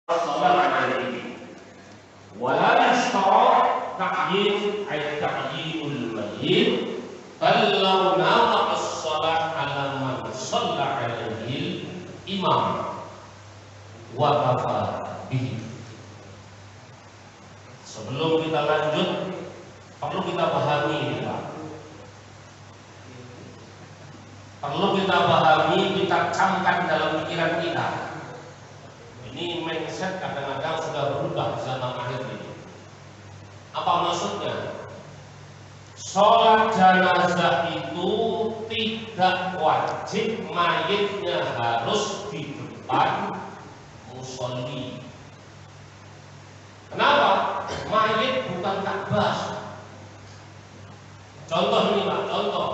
الصلاة عليه ولا يشترط تعيين أي تعيين الميت بل لو نوى الصلاة على من صلى عليه الإمام وكفى به. Sebelum kita lanjut, perlu kita pahami, kita camkan dalam pikiran kita. Ini mindset kadang-kadang sudah berubah zaman akhir ini. Apa maksudnya? Sholat jenazah itu tidak wajib mayitnya harus di depan musolli. Kenapa? Mayit bukan Ka'bah. Contoh ini Pak, contoh.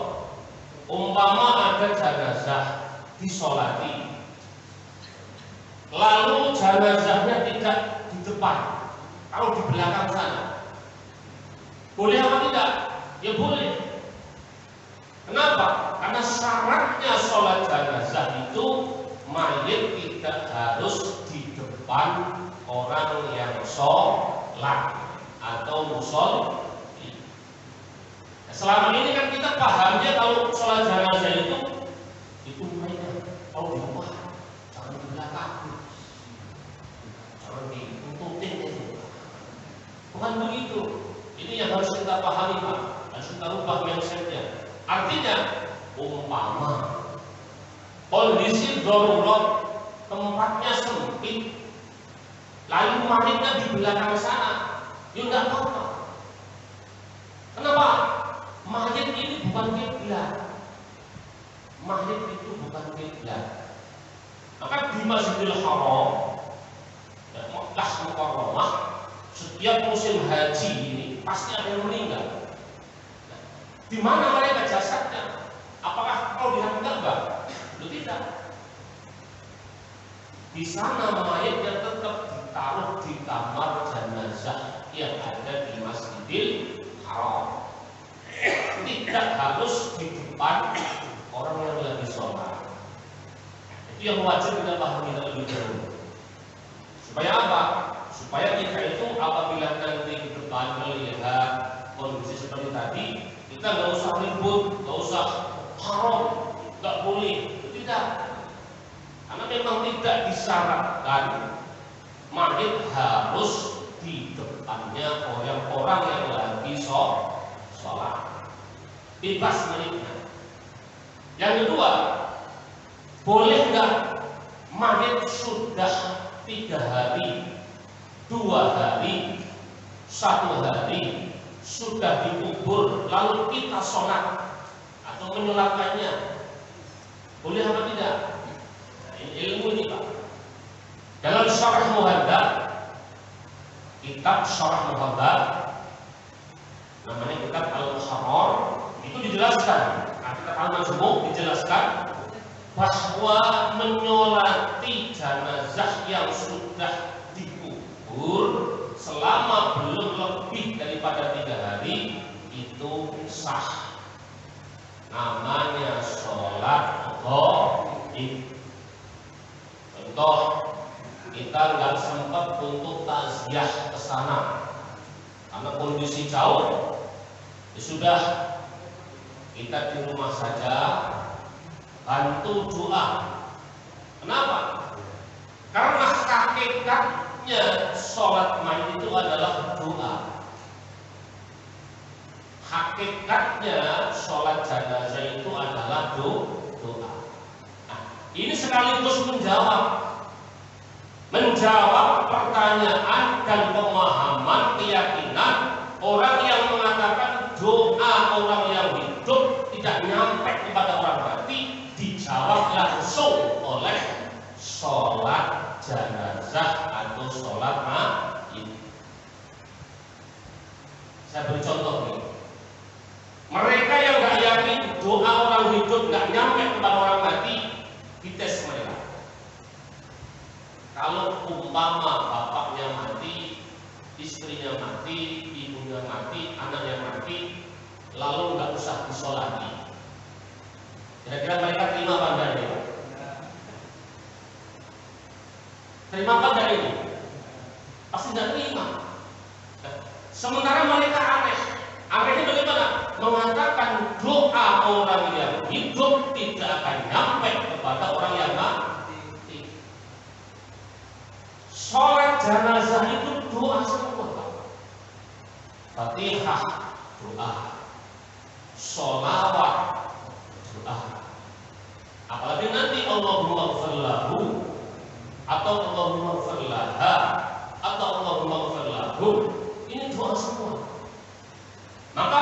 Umpama ada jenazah disolati, lalu jenazahnya tidak di depan, kalau di belakang sana, boleh apa tidak? Ya boleh. Kenapa? Karena syaratnya sholat jenazah itu mayit tidak harus di depan orang yang sholat atau musolli. Selama ini kan kita pahamnya kalau sholat jenazah itu mayit kalau di rumah, jangan di belakang, jangan ditutupin itu. Bukan begitu. Ini yang harus kita pahami Pak, harus kita rubah mindsetnya. Artinya, umpama kondisi darurat, tempatnya sempit, lalu mayitnya di belakang sana, ya nggak apa-apa. Kenapa? Mayit ini bukan kiblat. Mayit itu bukan kiblat. Maka di Masjidil Haram, Makkah Mukarramah, setiap musim haji ini pasti ada yang meninggal. Di mana mereka jasadnya? Apakah kalau di Ka'bah? Tidak. Di sana mayatnya tetap ditaruh di kamar jenazah yang ada di Masjidil Haram. Tidak harus di depan orang yang lagi sholat. Itu yang wajib kita pahami terlebih dahulu. Supaya apa? Supaya kita itu apabila nanti ke depan melihat kondisi seperti tadi, kita nggak usah ribut, nggak usah haram, nggak boleh, tidak. Karena memang tidak disyaratkan mayit harus di depannya orang-orang yang lagi sholat. Bebas miliknya. Yang kedua, boleh nggak mayit sudah 3 hari, 2 hari, 1 hari sudah dikubur, lalu kita sholat atau menyolatkannya, boleh apa tidak? Nah, ini ilmu ini Pak. Dalam Syarah Muhadzab, kitab Syarah Muhadzab, namanya kitab Al-Muharrar, itu dijelaskan, kitab Al-Majmu' dijelaskan bahwa menyolati jenazah yang sudah dikubur selama belum lebih daripada 3 hari itu sah. Namanya sholat ghaib. Contoh, kita nggak sempat untuk takziah ke sana karena kondisi jauh. Ya sudah, kita di rumah saja bantu doa. Kenapa? Karena hakikatnya sholat mayit itu adalah doa. Hakikatnya sholat jenazah itu adalah doa. Nah, ini sekaligus menjawab pertanyaan dan pemahaman keyakinan orang yang mengatakan doa orang yang hidup tidak nyampe kepada orang mati, dijawab langsung oleh sholat jenazah atau sholat mayit. Saya beri contoh nih. Mereka yang nggak yakin doa orang hidup nggak nyampe kepada orang mati, dites mereka. Kalau umpama bapaknya mati, istrinya mati, ibunya mati, anaknya mati, lalu nggak usah disolati, kira-kira mereka terima apa enggak ini? Terima apa enggak ini? Sementara mereka aneh. Anehnya bagaimana? Mengatakan doa orang yang hidup tidak akan nyampe kepada orang yang mati. Sholat jenazah itu doa semua. Fatihah doa, sholawat doa. Apalagi nanti Allahumma ighfir lahu atau Allahumma ighfir laha atau Allahumma ighfir lahum, ini doa semua. Maka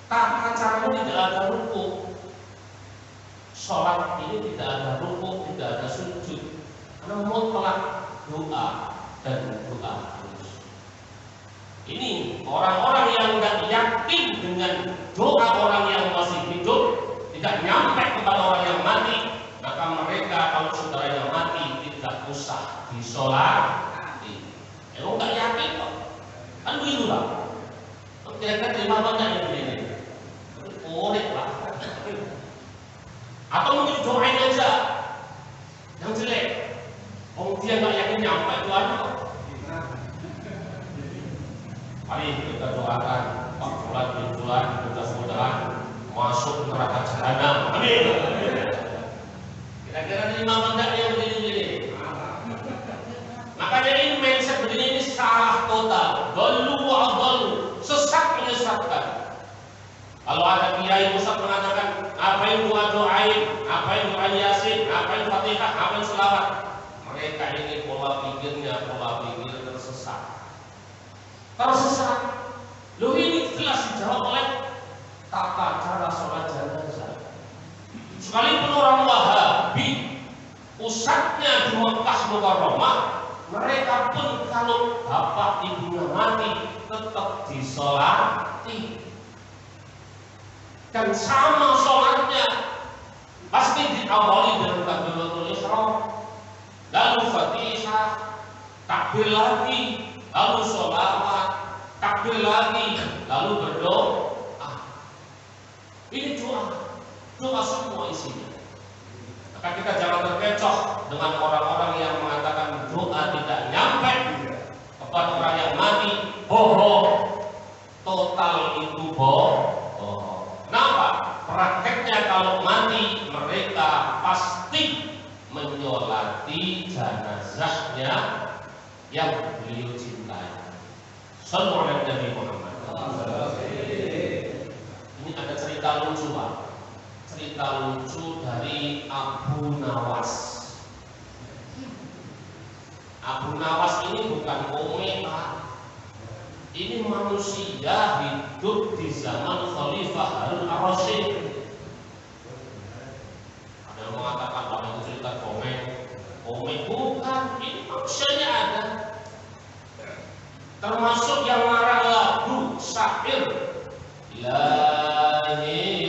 tata caranya tidak ada ruku. Sholat ini tidak ada ruku, tidak ada sujud, karena mutlak doa dan doa terus. Ini orang-orang yang tidak yakin dengan doa orang yang masih hidup, tidak nyampe kepada orang yang mati, maka mereka kalau saudaranya mati tidak usah disolati. Emang nggak yakin kok? Kan begitu lah. Kira-kira terima banyak yang begini. Korek lah. Atau mungkin doain aja yang jelek. Oh dia nggak yakin nyampe Tuhan kok. Mari kita doakan Pak Fulan bin Fulan, mudah-mudahan masuk neraka jahanam. Amin. Kira-kira terima banyak yang begini-begini. Makanya ini mindset begini ini salah total. Dolu wa adallu, sesat menyesatkan. Kalau ada kiai ustaz mengatakan apain doain, apain doa yasin, apain fatihah, apain selawat, mereka ini pola pikirnya pola pikir tersesat. Loh ini jelas dijawab oleh tata cara sholat jenazah. Sekalipun orang Wahabi, pusatnya di Mekah Mukarramah, mereka pun kalau bapak ibunya mati tetap disolati. Dan sama sholatnya pasti diawali dengan takbiratul ihram, lalu fatihah, takbir lagi, lalu sholawat, takbir lagi, lalu berdoa. Ini doa semua isinya. Maka kita jangan terkecoh dengan orang-orang yang mengatakan doa tidak nyampe kepada orang yang mati. Bohong, total itu bohong. Kenapa? Prakteknya kalau mati mereka pasti menyolati jenazahnya yang beliau cintai. Sallallahu alaihi Nabi Muhammad. Ini ada cerita lucu Pak. Cerita lucu dari Abu Nawas. Abu Nawas ini bukan komik Pak. Ini manusia hidup di zaman Khalifah Harun ar-Rasyid. Ada yang mengatakan bahwa itu cerita komik bukan. Ini manusianya ada. Termasuk yang ngarang lagu syair ilahi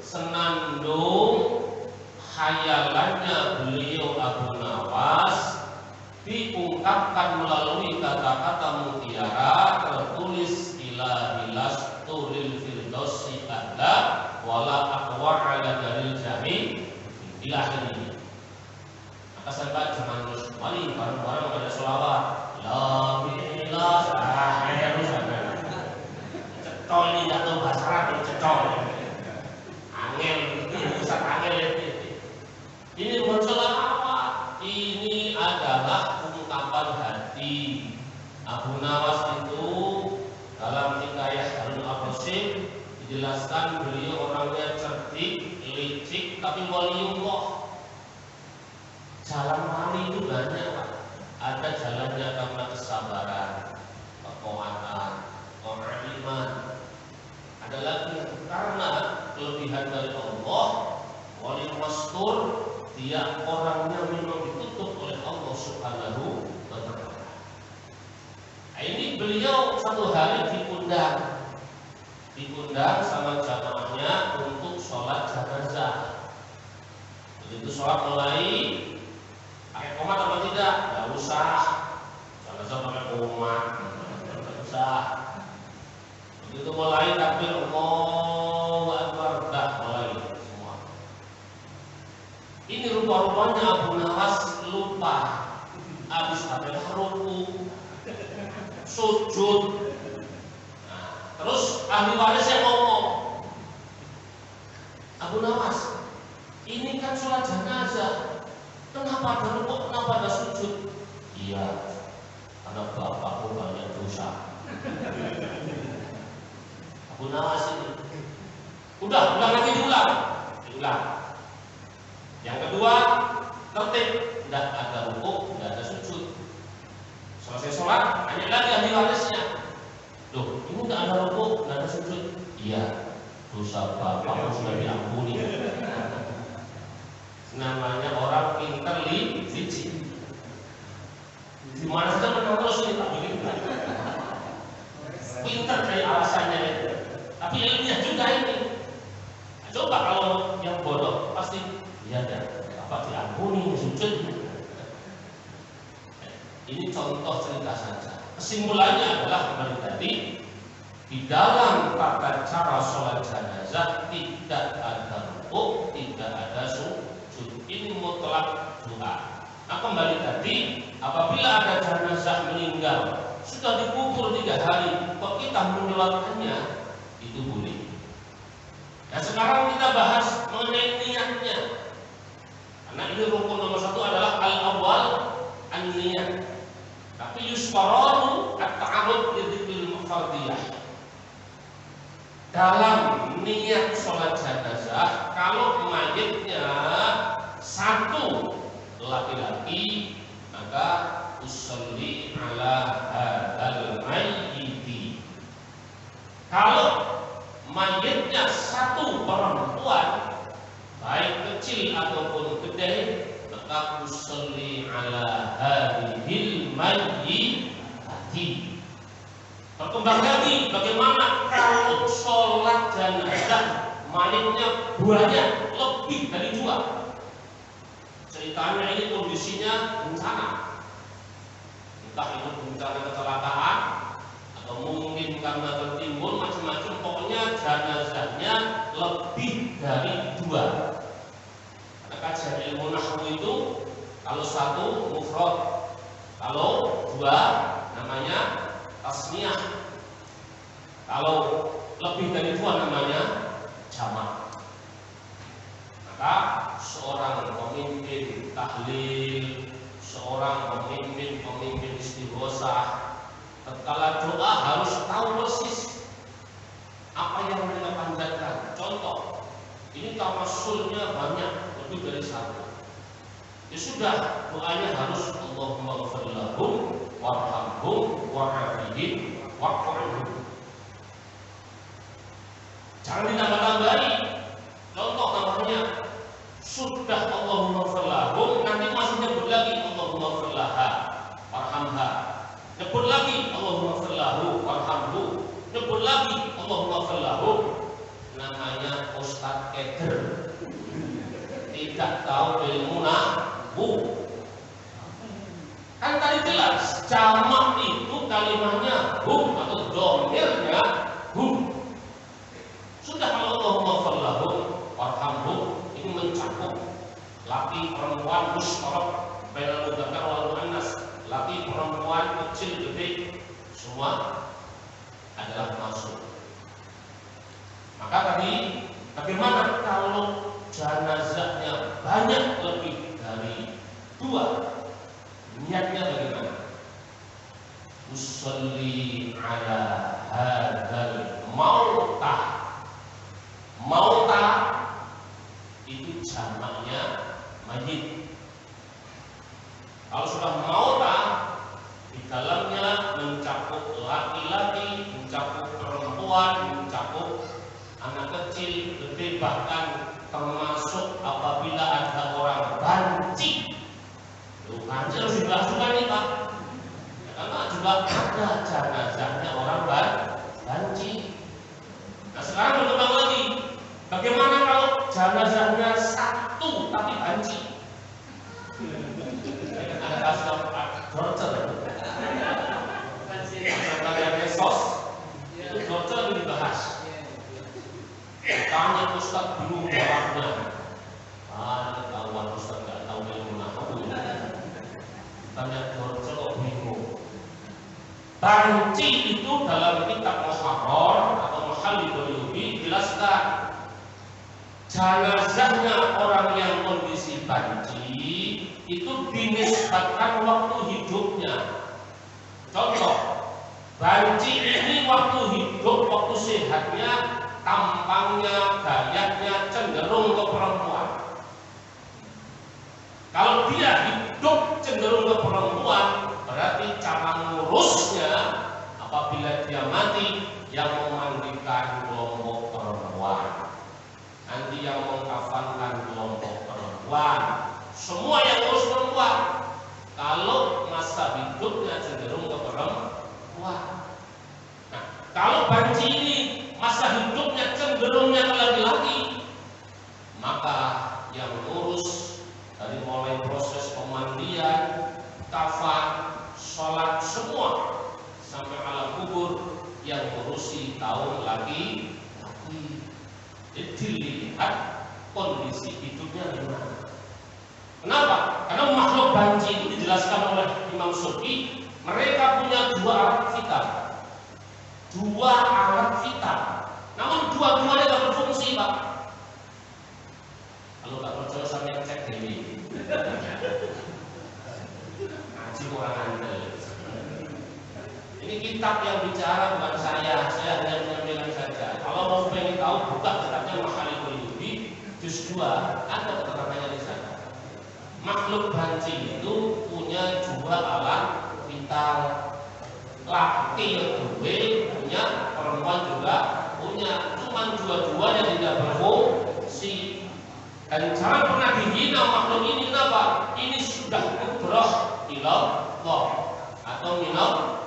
senandung khayalannya beliau Abu Nawas diungkapkan melalui kata-kata mutiara tertulis ilahilas turil firdausi ahla wala aqwa ala dalil jami ila akhirnya. Maka sahabat jangan terus mari bareng-bareng pada sholawat la ilaha illallah. Cetol ini tidak tahu bahasa Arab, cetol pusat angel ini muncullah apa? Ini adalah ungkapan hati. Abu Nawas itu dalam hikayat Harun ar-Rasyid dijelaskan beliau orangnya cerdik, licik, tapi waliullah. Jalan wali itu banyak Pak. Ada jalannya karena kesabaran, kekuatan, keimanan. Ada lagi yang karena kelebihan dari Allah, wali mastur, dia orangnya memang ditutup oleh Allah Subhanahu wa Ta'ala. Nah, ini beliau satu hari diundang sama jamaahnya untuk sholat jenazah. Begitu sholat mulai, pakai komat apa tidak? Nggak usah. Jenazah pakai komat, nggak usah. Begitu mulai takbir Allahu Akbar, dah mulai semua. Ini rupa-rupanya Abu Nawas lupa, habis ada ruku, sujud. Nah, terus ahli warisnya ngomong, Abu Nawas, ini kan sholat jenazah, kenapa ada ruku, kenapa ada sujud? Iya, karena bapakku banyak dosa. Abu Nawas ini, udah lagi diulang. Yang kedua, tertib, tidak ada ruku, tidak ada sujud. Selesai sholat, tanya lagi ahli warisnya, loh, ini tidak ada ruku, tidak ada sujud. Iya, dosa bapak sudah diampuni. Namanya orang pintar licik. Di mana saja menang terus ini tak begitu. Pintar dari alasannya itu. Tapi ilmiah juga ini. Nah, coba kalau yang bodoh pasti ya dan apa diampuni sujud. Ini contoh cerita saja. Kesimpulannya adalah kembali tadi, di dalam tata cara sholat jenazah tidak ada rukuk, tidak ada sujud. Ini mutlak doa. Nah, kembali tadi, apabila ada jenazah meninggal sudah dikubur 3 hari, kok kita menyolatkannya, itu boleh. Nah, sekarang kita bahas mengenai niatnya. Karena ini rukun nomor 1 adalah al-awwal an-niyat. Tapi yusfaradu at-ta'arud lidzikril fardiyah. Dalam niat sholat jenazah, kalau mayitnya 1 laki-laki, maka usolli ala hadzal mayyiti. Kalau mayitnya 1 perempuan, baik kecil ataupun gede, maka usolli ala hadhil mayyiti. Berkembang lagi, bagaimana kalau sholat jenazah mayitnya banyak, lebih dari 2. Ceritanya ini kondisinya bencana, entah itu bencana kecelakaan atau mungkin karena tertimbun macam-macam. Pokoknya jenazahnya lebih dari 2. Karena kajian ilmu nahwu itu kalau 1 mufrad, kalau 2 namanya tasniyah, kalau lebih dari 2 namanya jamak. Maka seorang pemimpin tahlil, seorang pemimpin istighosah, tatkala doa harus tahu persis apa yang mereka panjatkan. Contoh, ini tawassulnya banyak, lebih dari 1. Ya sudah, doanya harus Allahumma ghfir lahum warhamhum wa'afihim wa'fu anhum. Jangan ditambah-tambahi. Contoh namanya sudah Allahumma ghfir lahum, nanti masih nyebut lagi Allahumma ghfir laha warhamha, nyebut lagi Allahumma ghfir lahu warhamhu, nyebut lagi Allahumma ghfir lahu. Namanya Ustaz Keder, tidak tahu ilmu nahwu. Kan tadi jelas jamak itu kalimatnya hum atau dhamirnya hum. Sudah kalau Allahumma ghfir lahum warhamhum ini mencakup laki perempuan musytarak bainal mudzakar wal muannas, laki perempuan kecil gede semua adalah masuk. Maka tadi bagaimana kalau jenazahnya banyak lebih dari 2? Niatnya bagaimana? Usolli ala hadzal mautah. Mautah itu jamaknya mayit. Kalau sudah mautah, di dalamnya mencakup laki-laki, mencakup perempuan, mencakup anak kecil, gede, bahkan termasuk apabila ada orang banci. Banci harus dibahas juga nih Pak, ya, karena juga ada jenazahnya orang banci. Nah sekarang berkembang lagi, bagaimana kalau jenazahnya satu tapi banci? Ada kasus torture, ada mesos, itu torture lagi dibahas. Tanya Ustaz bingung jawabnya. Kawan Ustaz nggak tahu ilmu nahwu. Tanya torture kok bingung. Banci itu dalam kitab Muharrar atau Muhallilul Yubi jelaskan jenazahnya orang yang kondisi banci itu dinisbatkan waktu hidupnya. Contoh, banci ini waktu hidup, waktu sehatnya, tampangnya, gayanya cenderung ke perempuan. Kalau dia hidup cenderung ke perempuan, berarti cara ngurusnya apabila dia mati yang memandikan kelompok perempuan, nanti yang mengkafankan kelompok perempuan, semua yang ngurus perempuan. Kalau masa hidupnya cenderung ke perempuan. Nah, kalau banci ini masa hidupnya cenderungnya ke laki-laki, maka yang ngurus dari mulai proses pemandian, kafan, sholat, semua sampai alam kubur yang ngurusi kaum laki-laki. Jadi dilihat kondisi hidupnya gimana. Kenapa? Karena makhluk banci itu dijelaskan oleh Imam Subki, mereka punya dua alat vital. Dua alat vital. Namun dua-duanya tidak berfungsi, Pak. Kalau nggak percaya sampai cek ini. Ngaji kurang andal. Ini kitab yang bicara bukan saya hanya menyampaikan saja. Kalau mau pengen tahu, buka kitabnya Muhallilul Yubi juz 2, ada keterangannya di sana. Makhluk banci itu punya dua alat vital. Laki punya, perempuan juga punya, cuman dua-duanya tidak berfungsi. Dan jangan pernah dihina makhluk ini. Kenapa? Ini sudah kudrah ilallah atau minallah.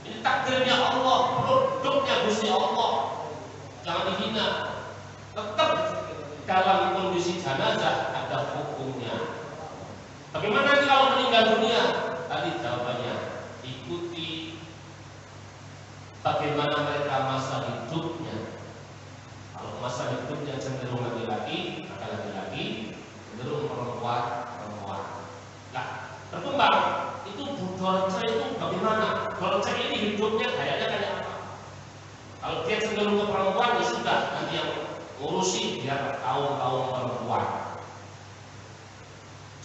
Ini takdirnya Allah, produknya Gusti Allah. Jangan dihina. Tetap dalam kondisi jenazah ada hukumnya. Bagaimana kalau meninggal dunia? Tadi jawabannya, ikuti bagaimana mereka masa hidupnya. Kalau masa hidupnya cenderung laki-laki, maka laki-laki, cenderung perempuan. Nah, berkembang itu Dorce itu bagaimana? Dorce ini hidupnya kayaknya kayak apa? Kalau dia cenderung ke perempuan, ya sudah, nanti yang ngurusi biar kaum perempuan.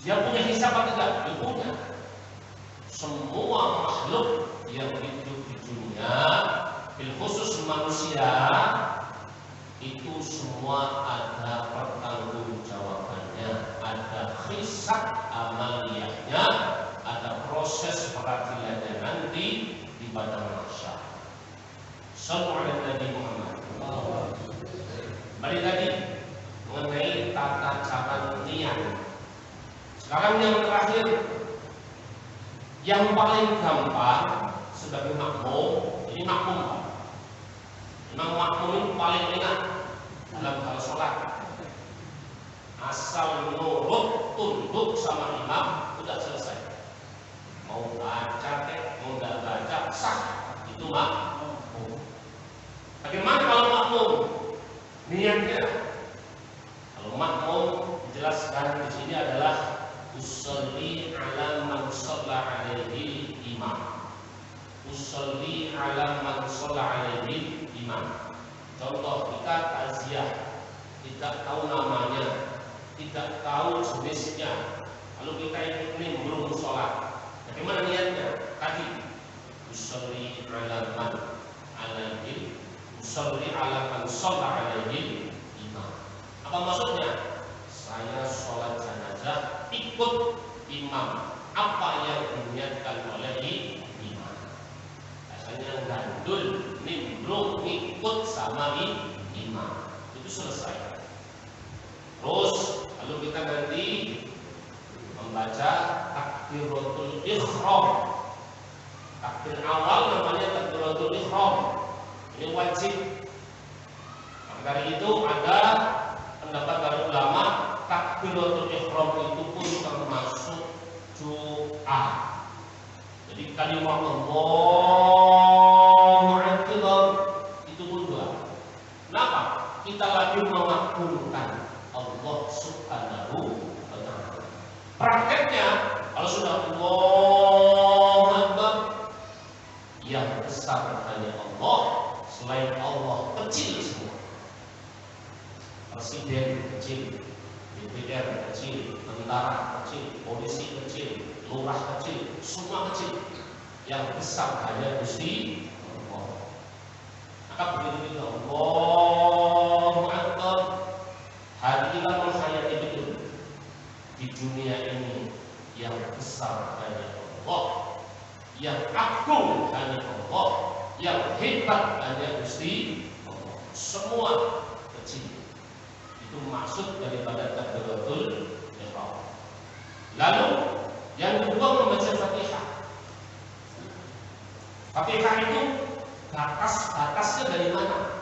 Dia punya hisab atau tidak? Dia punya. Semua makhluk yang hidup di dunia, bil khusus manusia, itu semua ada pertanggungjawabannya, ada hisab amaliyahnya, ada proses peradilannya nanti di padang mahsyar. Sallu ala Nabi Muhammad. Mari tadi mengenai tata cara niat. Sekarang yang terakhir, yang paling gampang sebagai makmum, ini makmum. Memang makmum ini paling ringan dalam hal sholat. Asal nurut, tunduk sama imam, sudah selesai. Mau baca mau nggak baca, sah. Itu makmum. Bagaimana kalau makmum? Niatnya, kalau makmum dijelaskan di sini adalah usolli ala man shalla alaihi imam. Usolli ala man shalla alaihi imam. Contoh, kita takziah, tidak tahu namanya, tidak tahu jenisnya, lalu kita ikut nimbrung sholat. Bagaimana niatnya? Tadi usolli ala man alaihi, usolli ala man shalla alaihi imam. Apa maksudnya? Saya sholat jenazah ikut imam. Apa yang diniatkan oleh imam? Biasanya gandul, nimbrung, ikut sama imam. Itu selesai. Terus lalu kita nanti membaca takbiratul ihram. Takbir awal namanya takbiratul ihram. Ini wajib. Maka dari itu ada pendapat dari ulama, takbiratul ihram itu pun termasuk doa. Jadi kalimat Allahu Akbar itu pun doa. Kenapa? Kita lagi mengagungkan Allah Subhanahu wa Ta'ala. Prakteknya kalau sudah Allahu Akbar, yang besar hanya Allah, selain Allah kecil semua. Presiden kecil, DPR kecil, tentara kecil, polisi kecil, lurah kecil, semua kecil. Yang besar hanya Gusti Allah. Maka begitu Allahu Akbar, hadilah hayati betul. Di dunia ini yang besar hanya Allah, yang agung hanya Allah, yang hebat hanya Gusti Allah. Semua kecil. Itu maksud daripada takbiratul ihram. Lalu yang kedua membaca Fatihah. Fatihah itu batas-batasnya dari mana?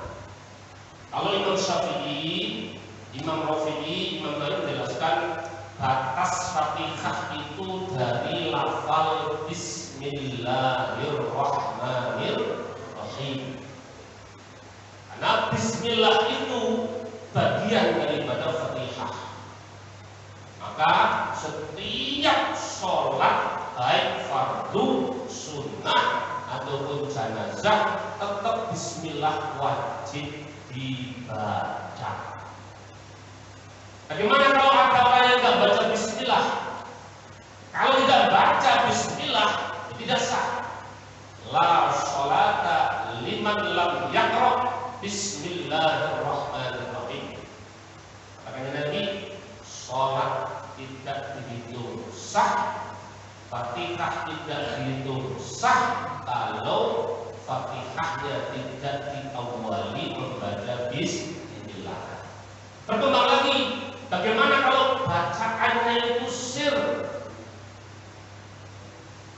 Kalau Imam Syafi'i, Imam Rafi'i, Imam Malik menjelaskan batas Fatihah itu dari lafal Bismillahirrahmanirrahim. Karena Bismillah itu bagian daripada Fatihah. Maka setiap sholat baik fardu, sunnah ataupun jenazah tetap Bismillah wajib dibaca. Bagaimana kalau ada orang yang tidak baca Bismillah? Kalau tidak baca Bismillah tidak sah. La sholata liman lam yaqra Bismillahirrahmanirrahim. Makanya Nabi, sholat tidak dihitung sah, Fatihah tidak dihitung sah kalau Fatihahnya tidak diawali membaca Bismillah. Berkembang lagi, bagaimana kalau bacaannya itu sir,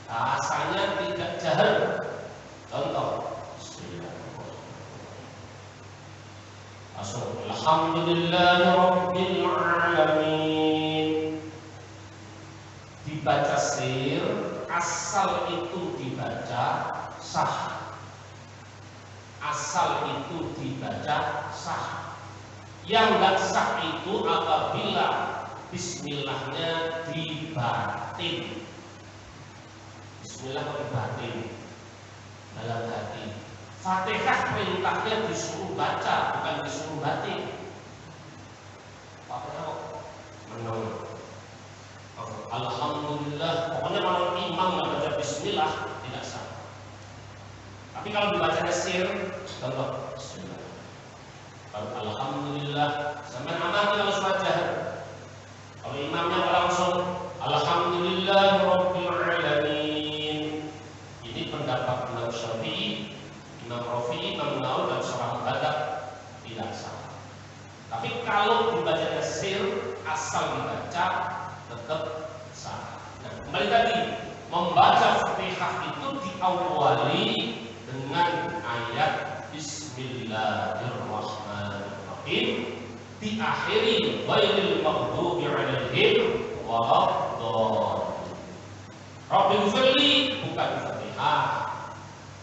bahasanya tidak jahar? Contoh, Alhamdulillahirabbil alamin. Dibaca sir, asal itu dibaca sah. Asal itu dibaca sah. Yang enggak sah itu apabila Bismillahnya dibatin. Bismillah dibatin dalam hati. Fatihah perintahnya disuruh baca, bukan disuruh batin. Fatihah menang. Alhamdulillah, pokoknya kalau imam nggak baca Bismillah tidak sah. Tapi kalau dibacanya sir, contoh Bismillah. Kalau Alhamdulillah, sampai amati kalau surat jahar. Kalau imamnya langsung Alhamdulillahirabbil alamin. Ini pendapat Imam Syafi'i, Imam Rafi'i, Imam Nawawi dan Syarah Muhadzab tidak sah. Tapi kalau dibacanya sir, asal dibaca tetap sah. Nah, kembali tadi, membaca Fatihah itu diawali dengan ayat Bismillahirrahmanirrahim, diakhiri ghairil maghdubi 'alaihim waladdallin. Rabbil firli bukan Fatihah,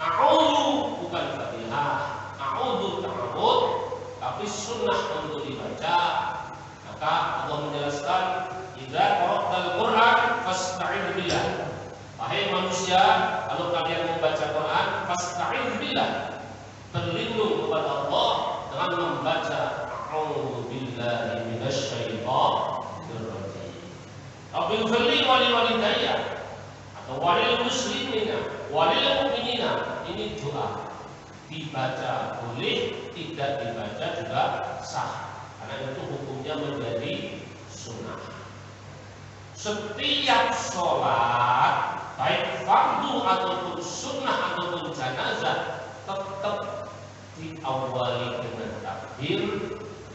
a'udzu bukan Fatihah, a'udzu ta'awud, tapi sunnah untuk dibaca. Maka Allah menjelaskan, idza qara'tal Qur'an fasta'idz billah. Wahai manusia, kalau kalian membaca Quran, fasta'idz billah, berlindung kepada Allah dengan membaca a'udzu billahi minasyaitonir rajim. Rabbil firli wa liwalidayya atau walil muslimina walil mu'minina, ini doa. Dibaca boleh, tidak dibaca juga sah. Karena itu hukumnya menjadi sunnah. Setiap sholat, baik fardu ataupun sunnah ataupun janazah, tetap diawali dengan takbir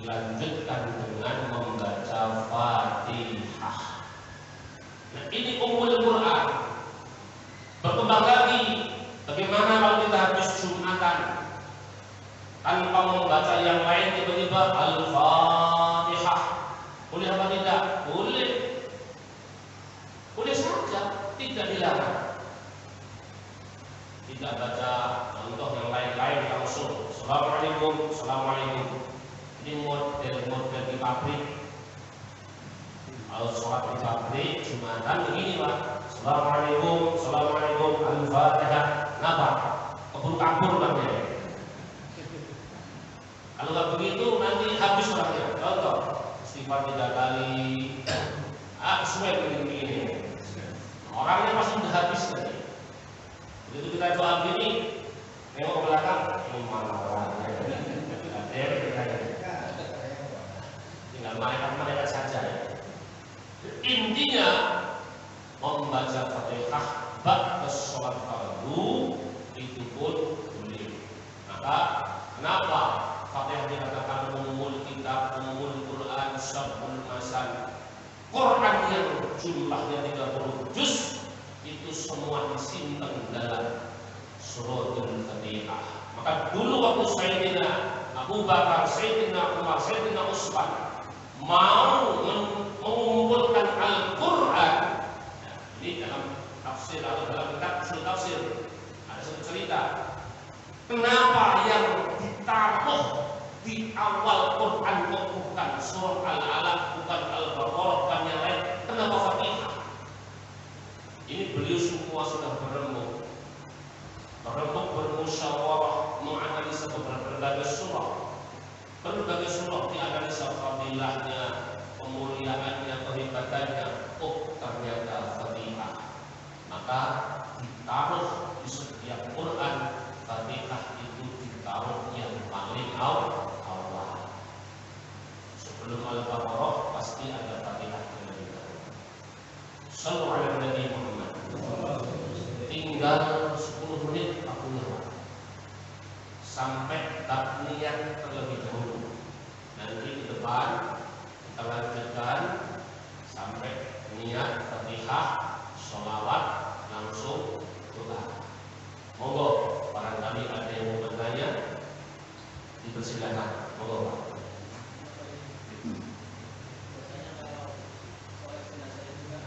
dilanjutkan dengan membaca Fatihah. Nah, ini Ummul Quran. Berkembang lagi, bagaimana kalau kita habis Jumatan tanpa membaca yang lain, tiba-tiba Al-Fatihah, boleh apa tidak? Boleh, boleh saja, tidak dilarang. Tidak baca contoh yang lain-lain langsung Assalamualaikum, Assalamualaikum. Ini model di pabrik. Kalau sholat di pabrik Jumatan begini Pak, Assalamualaikum, Assalamualaikum, Al-Fatihah. Kenapa? Keburu kabur Bang ya. Kalau nggak begitu nanti habis orangnya. Contoh istighfar 3 kali, sesuai begini. Orangnya pasti udah habis tadi. Begitu kita doa begini, nengok ke belakang, mana orangnya? Tinggal malaikat saja ya. Intinya membaca Fatihah ba'da sholat fardu itu pun boleh. Maka kenapa Fatihah dikatakan umumul kitab, umumul Quran, syarhul masan? Quran yang jumlahnya 30 juz itu semua disimpan dalam suratul Fatihah. Maka dulu waktu Sayyidina Abu Bakar, Sayyidina Umar, Sayyidina Utsman mau mengumpulkan Al-Quran, ya, ini dalam tafsir atau dalam kitab usul tafsir ada satu cerita kenapa yang ditaruh di awal Quran kok bukan surah Al-Alaq, bukan Al-Baqarah, bukan yang lain, kenapa Fatihah? Ini beliau semua sudah berembuk bermusyawarah, menganalisa berbagai surah dianalisa fadilahnya, kemuliaannya, kehebatannya. Oh, ternyata Fatihah. Maka ditaruh di setiap Quran, Fatihah itu ditaruh yang paling awal. Sebelum Al-Baqarah pasti ada Fatihah terlebih dahulu. Shallallahu alaihi Muhammad. Tinggal 10 menit aku lewat sampai takniyat terlebih dahulu. Nanti di depan kita lanjutkan sampai niat Fatihah, sholawat, langsung doa. Monggo, barangkali ada yang mau bertanya, dipersilakan. Monggo Pak. Bismillahirrahmanirrahim.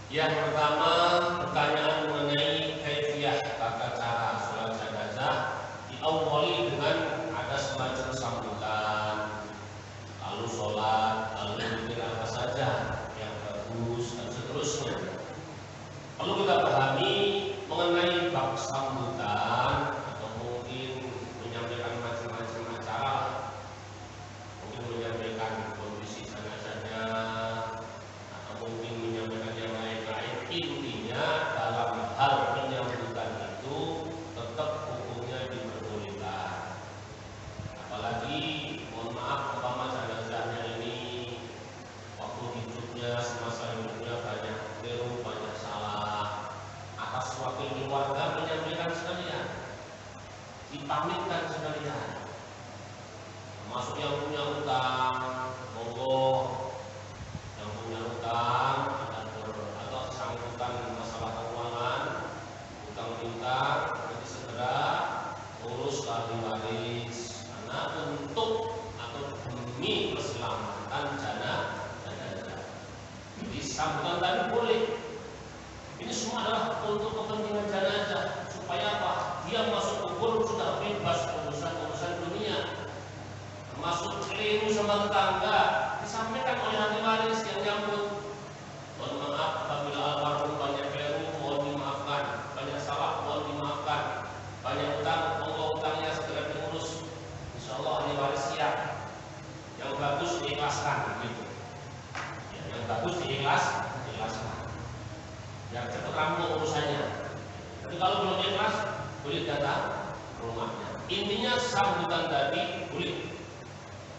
Yang pertama, pertanyaan mengenai kaifiyah tata cara sholat jenazah diawali dengan ada dipamitkan sekalian. Termasuk yang punya utang, monggo. Yang punya utang atau sangkutan masalah keuangan, utang piutang, nanti segera urus ahli waris karena untuk atau demi keselamatan jenazah. Jadi sambutan tadi boleh. Ini semua adalah untuk kepentingan jenazah supaya apa? Dia masuk kubur sudah bebas urusan dunia, termasuk keliru sama tetangga disampaikan oleh ahli waris yang nyambut. Mohon maaf apabila almarhum banyak keliru, mohon dimaafkan. Banyak salah, mohon dimaafkan. Banyak utang, monggo utangnya segera diurus. Insya Allah ahli waris siap. Yang bagus diikhlaskan, gitu. Ya, yang bagus diikhlaskan. Biar cepat rampung urusannya. Tapi kalau belum ikhlas, boleh datang ke rumahnya. Intinya sambutan tadi boleh.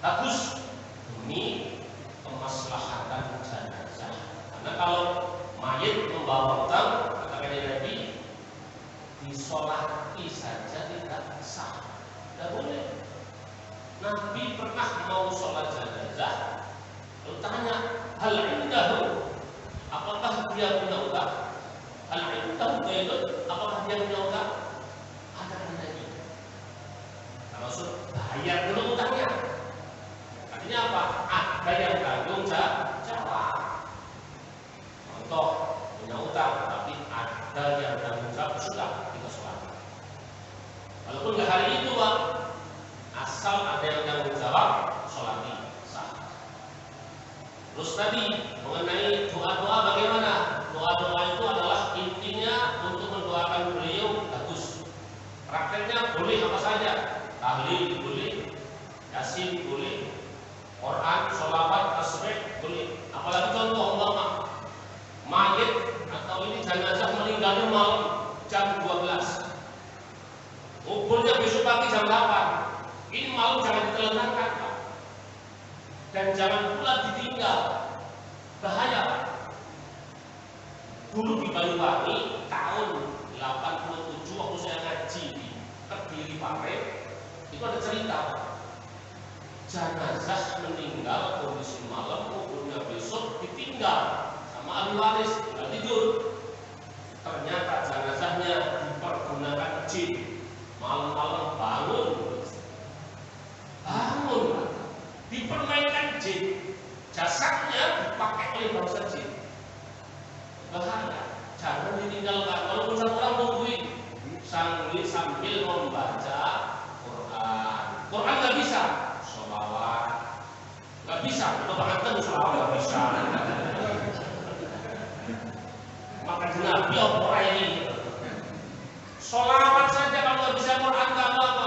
Bagus demi kemaslahatan jenazah. Karena kalau mayit membawa utang, katakan Nabi, disolati saja tidak sah, tidak boleh. Nabi pernah mau sholat jenazah, lalu tanya, hal indahu, apakah dia punya utang? Hal indahu dainun, apakah dia punya utang? Ada Nabi. Kalau suruh bayar dulu utangnya. Artinya apa? Ada yang tanggung jawab. Contoh, punya utang, tapi ada yang tanggung jawab, sudah kita sholat. Walaupun nggak hari itu, Pak, asal ada yang tanggung jawab, sholati sah. Terus tadi mengenai doa-doa bagaimana? Doa-doa itu adalah intinya untuk mendoakan beliau bagus. Prakteknya boleh apa saja, tahlil boleh, yasin boleh, Quran, sholawat, tasbih boleh. Apalagi contoh umpama mayit atau ini jenazah meninggalnya malam jam 12, kuburnya besok pagi jam 8. Ini malam jangan ditelantarkan, Pak. Dan jangan pula ditinggal. Bahaya, Pak. Dulu di Banyuwangi tahun 87 waktu saya ngaji di Kediri Pare, itu ada cerita, Pak. Jenazah meninggal kondisi malam, kuburnya besok ditinggal sama ahli waris, tinggal tidur. Ternyata jenazahnya dipergunakan jin. Malam-malam bangun, dipermainkan jin, jasadnya dipakai oleh bangsa jin. Bahaya, jangan ditinggalkan. Kalau satu orang nungguin sambil membaca Quran. Quran nggak bisa, sholawat nggak bisa. Kebangetan sholawat nggak bisa. Maka Nabi orang ini sholawat saja kalau nggak bisa Quran nggak apa-apa.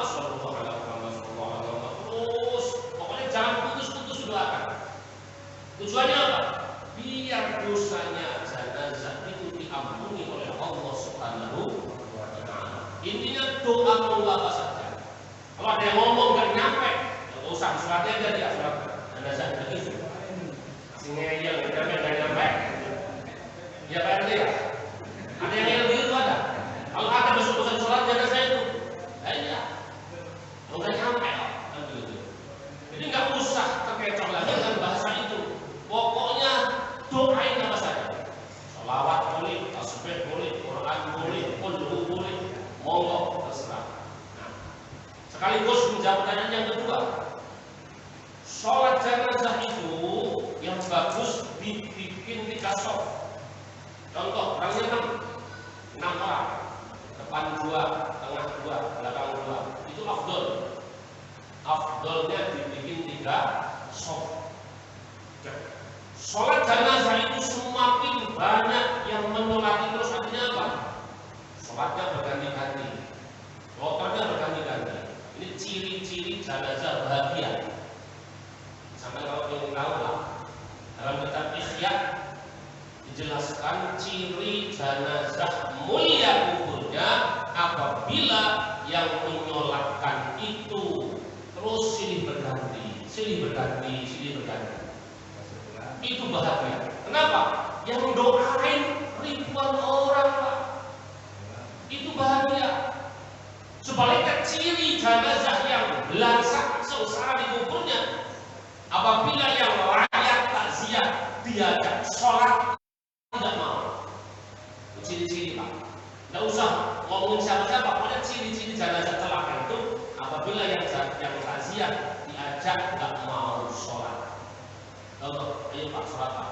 Terus pokoknya jangan putus-putus doakan. Tujuannya apa? Biar dosanya jenazah itu diampuni oleh Allah Subhanahu wa Ta'ala. Intinya doa mau apa saja. Kalau ada yang ngomong nggak nyampe, nggak usah suratnya aja dia surat jenazah itu. Ngeyel nggak nyampe. Ya Pak RT ya. Ada yang ngeyel gitu ada. Kalau ada besok-besok sholat jenazah itu, iya. Nggak nyampe kan begitu. Jadi nggak usah terkecoh lagi dengan bahasa itu. Pokoknya doain apa saja. Sholawat boleh, tasbih boleh, Quran boleh, qul boleh, monggo terserah. Nah, sekaligus menjawab pertanyaan yang kedua. Sholat jenazah itu yang bagus dibikin 3 shaf. Contoh, orangnya 6 orang, depan 2, tengah 2, belakang 2. Itu afdol. Afdolnya dibikin 3 shaf. Sholat jenazah itu semakin banyak yang menyolati terus, artinya apa? Sholatnya berganti-ganti, kloternya berganti-ganti. Ini ciri-ciri jenazah bahagia. Sampai kalau ingin tahu lah, dalam kitab Ihya dijelaskan ciri jenazah mulia kuburnya apabila yang menyolatkan itu terus silih berganti, itu bahagia. Kenapa? Yang doain ribuan orang, Pak. Itu bahagia. Sebaliknya Makanya ciri jenazah yang belasan sengsara di kuburnya, apabila yang layak takziah diajak sholat tidak mau. Ciri-ciri Pak. Tidak usah ngomongin siapa-siapa. Pokoknya ciri-ciri jenazah celaka itu apabila yang takziah diajak nggak mau sholat. Ayo Pak sholat Pak.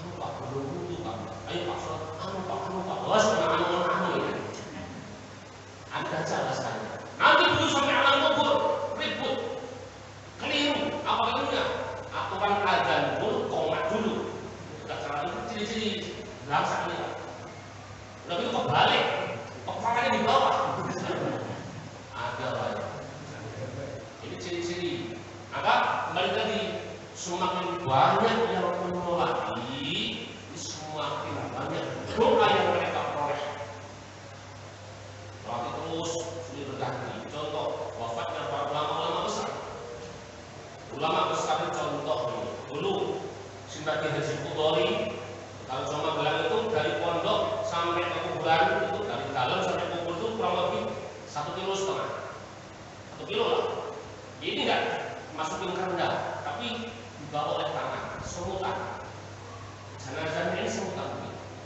Anu Pak belum wudu Pak. Ayo Pak sholat. Anu Pak. Wah anu ya. Anda jelaskan. Nanti begitu sampai alam kubur ribut, keliru. Apa kelirunya? Aturan azan dulu, komat dulu. Sudah cara itu ciri-ciri langsung ini Pak. Udah itu kebalik, kepalanya di bawah. Ada Pak. Ini ciri-ciri. Maka kembali tadi, semakin banyak yang menolak, semakin banyak doa yang mereka peroleh. Berarti terus sulit berganti. Contoh wafatnya para ulama besar. Ulama besar itu contoh nih. Dulu Simbati Haji Qudori, kalau cuma bilang itu dari pondok sampai ke kuburan itu dari dalam sampai kubur itu kurang lebih 1,5 kilo. 1 kilo lah. Ini enggak masukin kerendah, tapi dibawa oleh tangan, semutan. Jenazahnya ini semutan.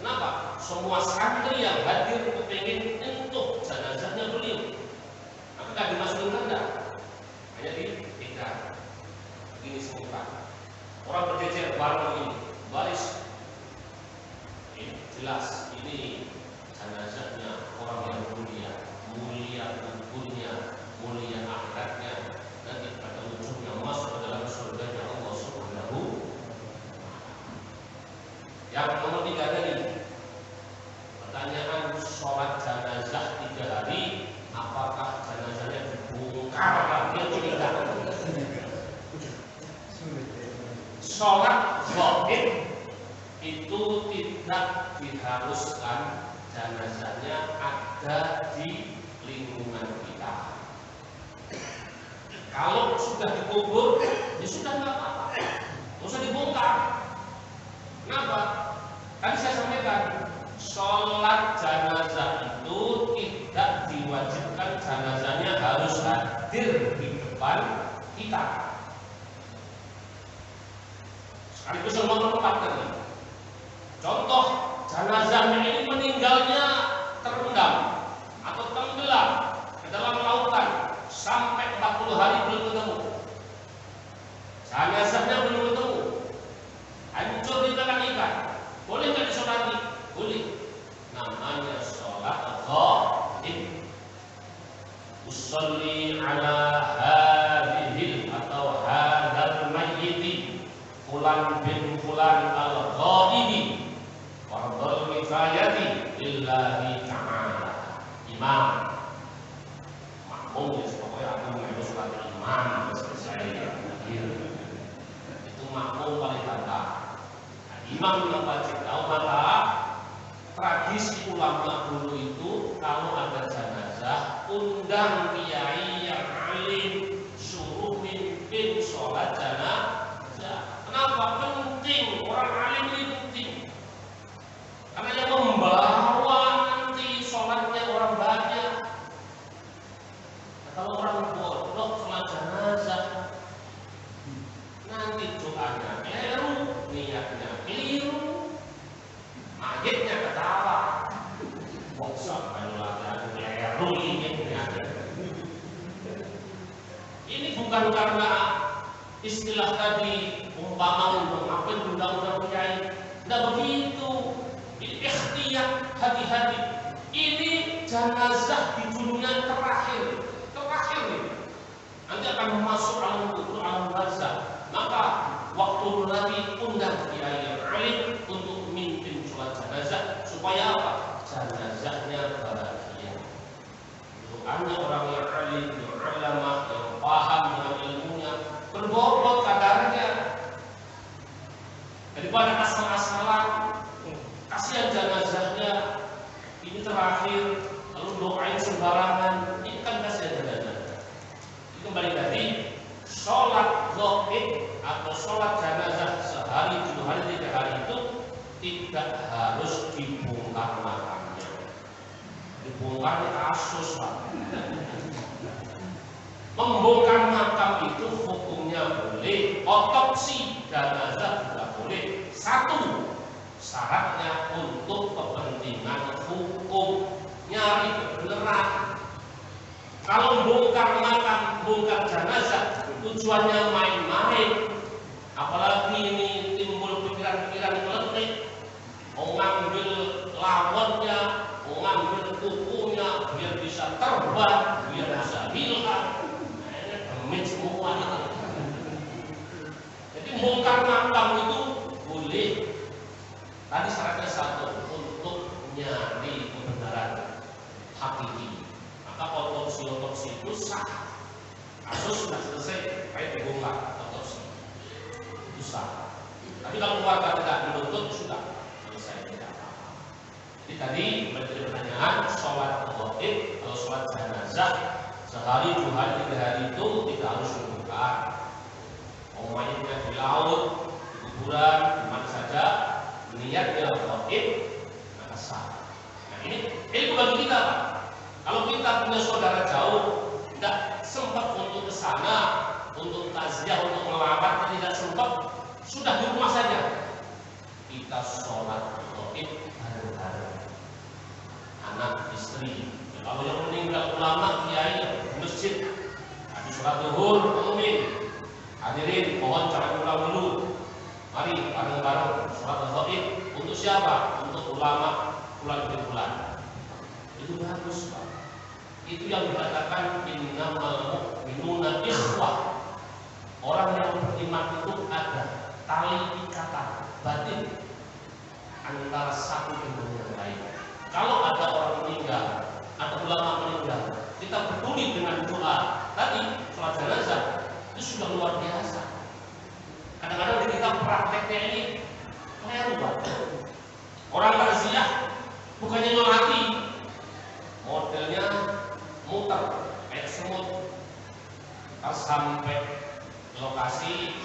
Kenapa? Semua santri yang hadir kepingin untuk jenazahnya beliau. Maka nggak dimasukin tenda, hanya ditinggal. Begini semutan. Orang berjejer bareng begini, baris. Ini jelas ini jenazahnya orang yang mulia kuburnya, mulia akhiratnya, nanti pada ujungnya masuk ke dalam surganya Allah Subhanahu. Yang nomor 3 tadi, pertanyaan sholat jenazah 3 hari, apakah jenazahnya dibongkar lagi atau tidak? Sholat gaib itu tidak diharuskan jenazahnya ada di lingkungan kita. Kalau sudah dikubur, ya sudah nggak apa-apa, nggak usah dibongkar. Kenapa? Tadi saya sampaikan, sholat jenazah itu tidak diwajibkan jenazahnya harus hadir di depan kita. Sekaligus yang menempatkan. Contoh, jenazahnya ini meninggalnya terendam atau tenggelam ke dalam lautan sampai 40 hari belum ketemu. Jenazahnya belum ketemu. Hancur di belakang ikan. Boleh nggak disolati? Boleh. Namanya sholat gaib. Usolli ala hadhil atau hadal mayyiti fulan bin fulan al ghaibi fardhu kifayati lillahi ta'ala. Imam makmum ya, pokoknya aku mengenai sholat imam selesai itu makmum paling banyak. Imam yang wajib tahu. Maka tradisi ulama dulu itu kalau ada jenazah undang kiai yang alim, suruh mimpin sholat jenazah. Kenapa? Penting, orang alim ini penting. Karena yang membawa nanti sholatnya orang banyak. Nah, kalau orang bodoh sholat jenazah, nanti doanya keliru, niatnya keliru, mayitnya ketawa. Boksa kalau latihan keliru niatnya. Ini bukan karena istilah tadi umpama mengapa undang-undang kiai, tidak begitu. Ini ikhtiar, hati-hati. Ini jenazah di dunia terakhir ini. Nanti akan masuk alam kubur, alam barzakh. Maka waktu nanti undang kiai yang alim untuk memimpin sholat jenazah supaya apa? Jenazahnya bahagia. Doanya orang yang alim, yang ulama, yang paham dengan ilmunya, berbobot kadarnya. Daripada asal-asalan, kasihan jenazahnya ini terakhir, lalu doain sembarangan, ini kan kasihan jenazah. Kembali tadi, sholat gaib atau sholat jenazah sehari, 2 hari, 3 hari itu tidak harus dibongkar makamnya. Dibongkar kasus Pak. boleh, otopsi jenazah juga boleh. Satu syaratnya untuk kepentingan hukum, nyari kebenaran. Kalau bongkar makam, bongkar jenazah tujuannya main-main, apalagi ini timbul pikiran-pikiran klenik, mau ngambil lawannya, mau ngambil kukunya biar bisa terbang, biar bisa hilang. Nah, ini demit semua. Jadi bongkar makam itu boleh. Tadi syaratnya satu, untuk nyari kebenaran hakiki. Maka otopsi itu sah. Kasus sudah selesai, baik dibongkar otopsi. Itu sah. Tapi kalau keluarga tidak menuntut, sudah selesai, tidak apa-apa. Jadi tadi menjadi pertanyaan, sholat gaib, kalau sholat jenazah sehari, 2 hari, 3 hari itu tidak harus dibongkar. Mau mayatnya di laut, di kuburan, di mana saja, niatnya gaib, maka sah. Nah ini ilmu bagi kita, Pak. Kalau kita punya saudara jauh, tidak sempat untuk ke sana, untuk takziah, untuk melawat, tidak sempat, sudah di rumah saja. Kita sholat gaib bareng-bareng, anak, istri. Ya, kalau yang meninggal ulama, kiai, masjid, habis sholat zuhur, umum. Hadirin, mohon jangan pulang dulu. Mari bareng-bareng sholat gaib. Untuk siapa? Untuk ulama bulan. Itu bagus, Pak. Itu yang dikatakan innamal mu'minuna ikhwah. Orang yang beriman itu ada tali ikatan batin antara satu dengan yang lain. Kalau ada orang meninggal, ada ulama meninggal, kita peduli dengan doa. Tadi sholat jenazah itu sudah luar biasa. Kadang-kadang kita prakteknya ini keliru, Pak. Orang takziah bukannya nyolati, modelnya muter kayak semut. Pas sampai lokasi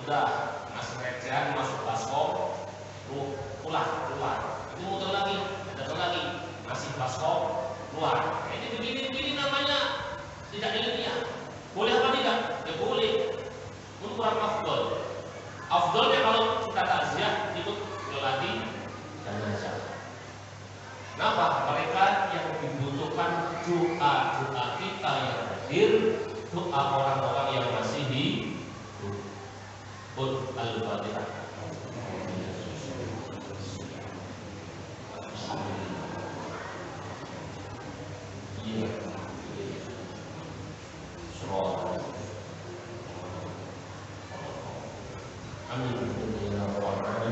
udah masuk recehan, masuk baskom, pulang keluar, itu muter lagi, datang lagi, masih baskom, keluar. Nah, ini begini namanya tidak ilmiah. Boleh apa tidak? Ya boleh. Kurang afdol. Afdolnya kalau kita takziah ikut lagi jenazah. Kenapa? Mereka yang dibutuhkan doa kita yang hadir, doa orang-orang yang masih hidup. Al-Fatihah. Iya. Surah. Amin. Allahu Akbar.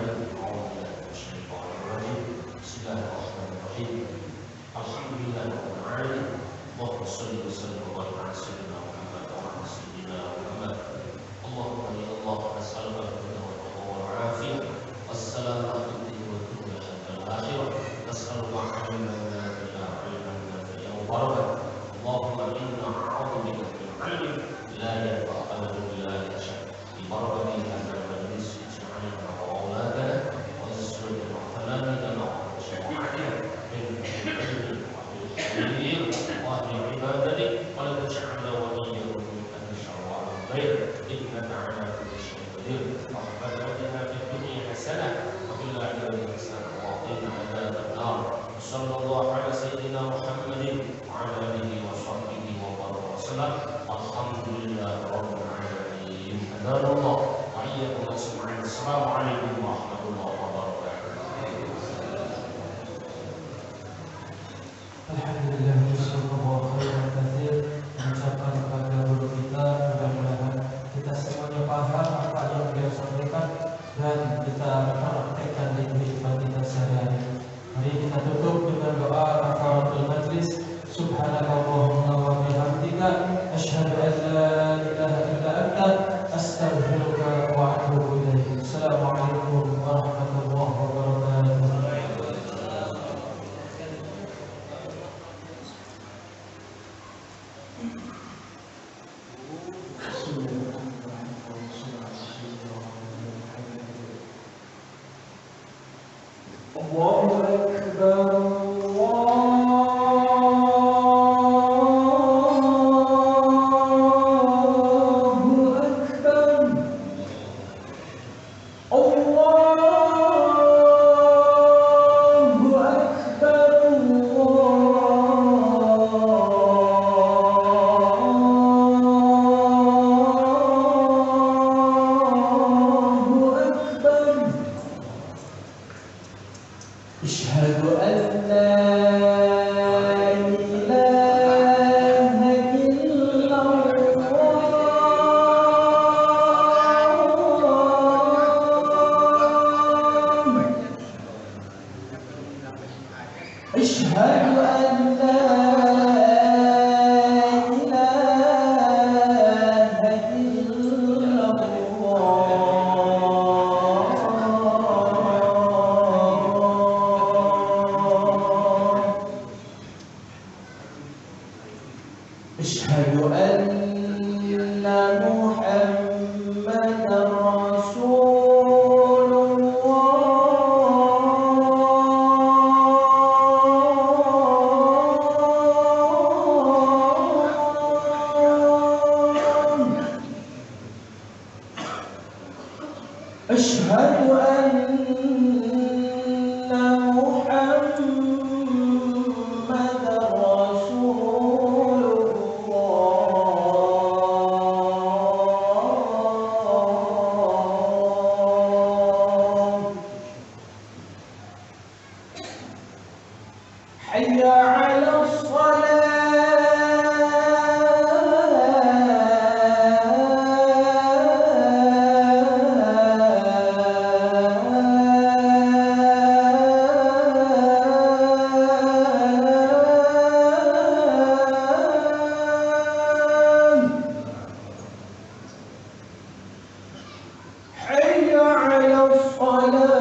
أشهد أن محمدا رسول الله. أشهد أن محمدا رسول الله. حي على حي على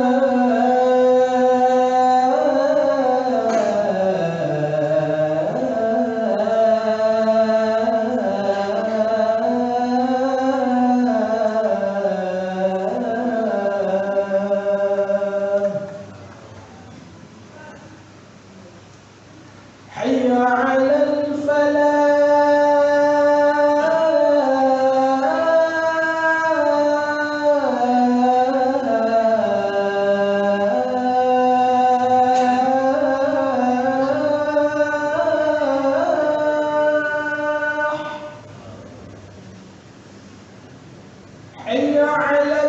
حي على حي على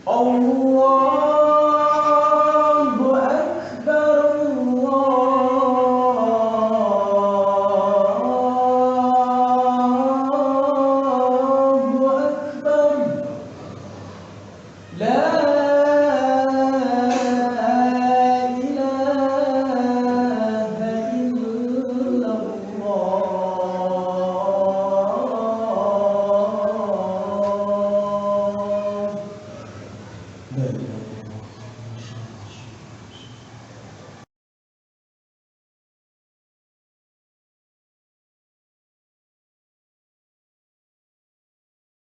الله أكبر الله أكبر لا